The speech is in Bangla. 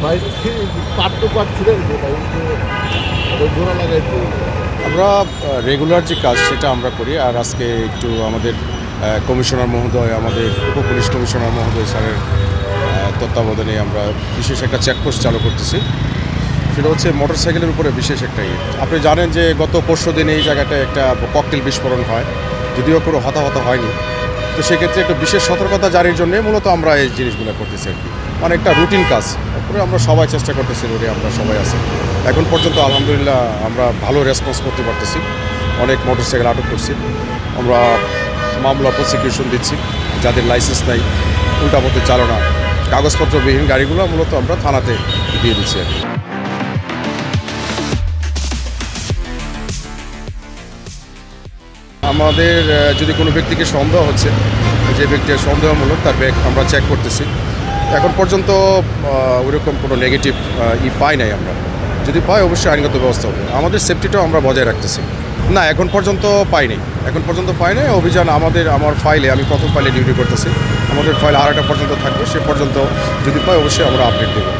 ভাই পাট তো পাট ছিঁড়ে গেছে ভাই ঘোরা লাগাইছে। আমরা রেগুলার যে কাজ সেটা আমরা করি। আর আজকে একটু আমাদের কমিশনার মহোদয়, আমাদের উপপুলিশ কমিশনার মহোদয় স্যারের তত্ত্বাবধানে আমরা বিশেষ একটা চেকপোস্ট চালু করতেছি। সেটা হচ্ছে মোটরসাইকেলের উপরে বিশেষ একটা ইয়ে। আপনি জানেন যে গত পরশু দিন এই জায়গাটায় একটা ককটেল বিস্ফোরণ হয়, যদিও কোনো হতাহত হয়নি। তো সেক্ষেত্রে একটু বিশেষ সতর্কতা জারির জন্য মূলত আমরা এই জিনিসগুলো করতেছি আর কি। মানে একটা রুটিন কাজ। তারপরে আমরা সবাই চেষ্টা করতেছি, রোডে আমরা সবাই আছি। এখন পর্যন্ত আলহামদুলিল্লাহ আমরা ভালো রেসপন্স করতে পারতেছি। অনেক মোটরসাইকেল আটক করছি। আমরা মামলা প্রসিকিউশন দিচ্ছি। যাদের লাইসেন্স নাই, উল্টাপথে চালনা, কাগজপত্রবিহীন গাড়িগুলো মূলত আমরা থানাতে দিয়ে দিচ্ছি আর কি। আমাদের যদি কোনো ব্যক্তিকে সন্দেহ হচ্ছে, যে ব্যক্তির সন্দেহমূলক তার ব্যাগ আমরা চেক করতেছি। এখন পর্যন্ত ওইরকম কোনো নেগেটিভ পাই নাই আমরা। যদি পাই অবশ্যই আইনগত ব্যবস্থা হবে। আমাদের সেফটিটাও আমরা বজায় রাখতেছি। না, এখন পর্যন্ত পাইনি। অভিযান আমার ফাইলে, আমি প্রথম ফাইলে ডিউটি করতেছি। আমাদের ফাইল 2:30 পর্যন্ত থাকবে। সে পর্যন্ত যদি পাই অবশ্যই আমরা আপডেট দেবো।